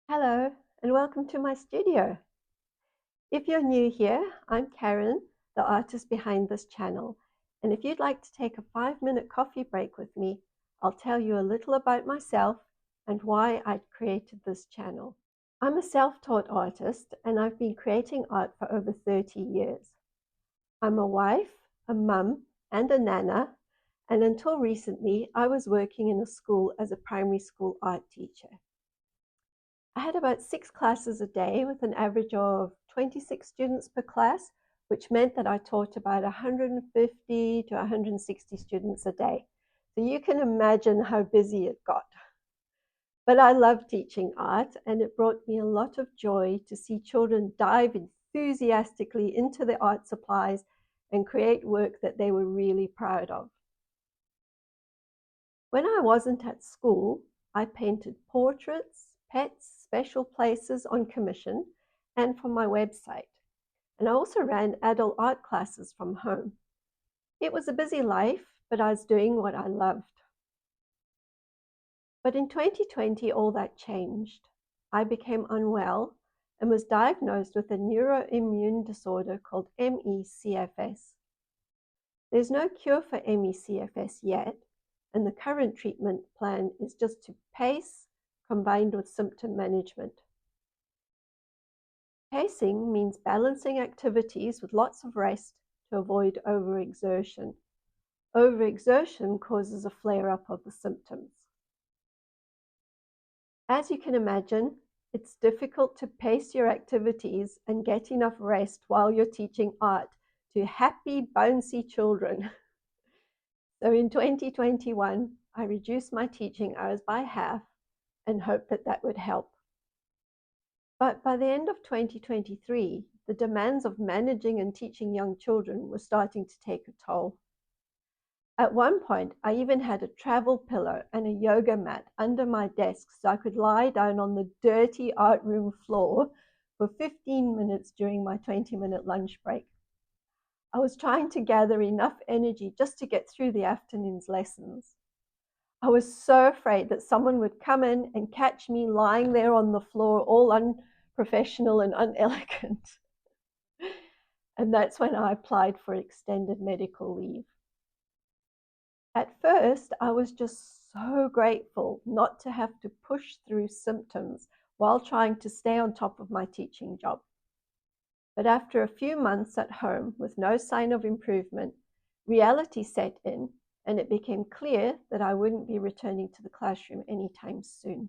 Hello, and welcome to my studio. If you're new here, I'm Karen, the artist behind this channel. And if you'd like to take a 5-minute coffee break with me, I'll tell you a little about myself and why I created this channel. I'm a self-taught artist, and I've been creating art for over 30 years. I'm a wife, a mum, and a nana, and until recently, I was working in a school as a primary school art teacher. I had about 6 classes a day with an average of 26 students per class, which meant that I taught about 150 to 160 students a day. So you can imagine how busy it got. But I love teaching art, and it brought me a lot of joy to see children dive enthusiastically into the art supplies and create work that they were really proud of. When I wasn't at school, I painted portraits, pets, special places on commission, and for my website. And I also ran adult art classes from home. It was a busy life, but I was doing what I loved. But in 2020, all that changed. I became unwell and was diagnosed with a neuroimmune disorder called ME/CFS. There's no cure for ME/CFS yet, and the current treatment plan is just to pace combined with symptom management. Pacing means balancing activities with lots of rest to avoid overexertion. Overexertion causes a flare-up of the symptoms. As you can imagine, it's difficult to pace your activities and get enough rest while you're teaching art to happy, bouncy children. So in 2021, I reduced my teaching hours by half and hoped that that would help. But by the end of 2023, the demands of managing and teaching young children were starting to take a toll. At one point, I even had a travel pillow and a yoga mat under my desk so I could lie down on the dirty art room floor for 15 minutes during my 20-minute lunch break. I was trying to gather enough energy just to get through the afternoon's lessons. I was so afraid that someone would come in and catch me lying there on the floor, all unprofessional and unelegant. And that's when I applied for extended medical leave. At first, I was just so grateful not to have to push through symptoms while trying to stay on top of my teaching job. But after a few months at home with no sign of improvement, reality set in, and it became clear that I wouldn't be returning to the classroom anytime soon.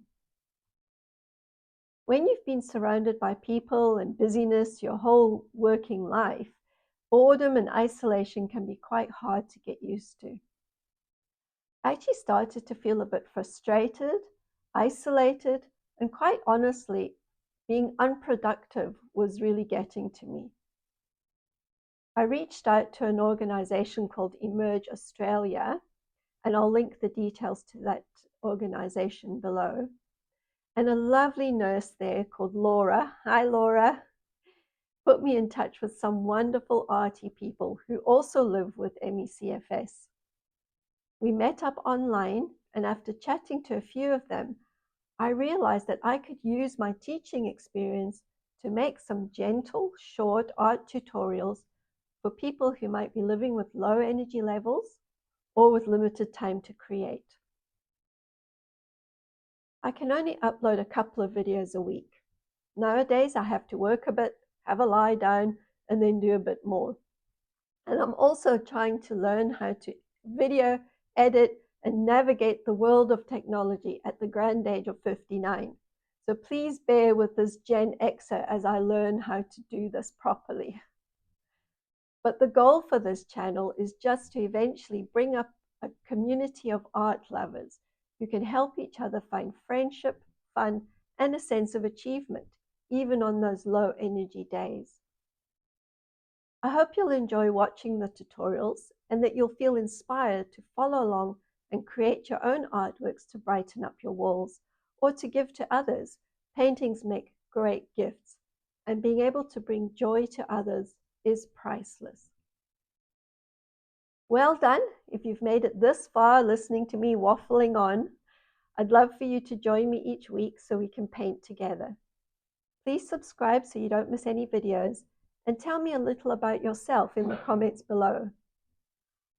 When you've been surrounded by people and busyness your whole working life, boredom and isolation can be quite hard to get used to. I actually started to feel a bit frustrated, isolated, and quite honestly, being unproductive was really getting to me. I reached out to an organization called Emerge Australia, and I'll link the details to that organization below. And a lovely nurse there called Laura, hi Laura, put me in touch with some wonderful arty people who also live with ME/CFS. We met up online, and after chatting to a few of them, I realized that I could use my teaching experience to make some gentle, short art tutorials for people who might be living with low energy levels or with limited time to create. I can only upload a couple of videos a week. Nowadays, I have to work a bit, have a lie down, and then do a bit more. And I'm also trying to learn how to video, edit, and navigate the world of technology at the grand age of 59. So please bear with this Gen Xer as I learn how to do this properly. But the goal for this channel is just to eventually bring up a community of art lovers who can help each other find friendship, fun, and a sense of achievement, even on those low energy days. I hope you'll enjoy watching the tutorials and that you'll feel inspired to follow along and create your own artworks to brighten up your walls or to give to others. Paintings make great gifts, and being able to bring joy to others is priceless. Well done if you've made it this far listening to me waffling on. I'd love for you to join me each week so we can paint together. Please subscribe so you don't miss any videos, and tell me a little about yourself in the comments below.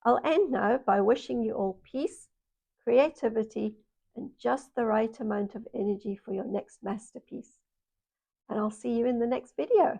I'll end now by wishing you all peace, creativity, and just the right amount of energy for your next masterpiece. And I'll see you in the next video.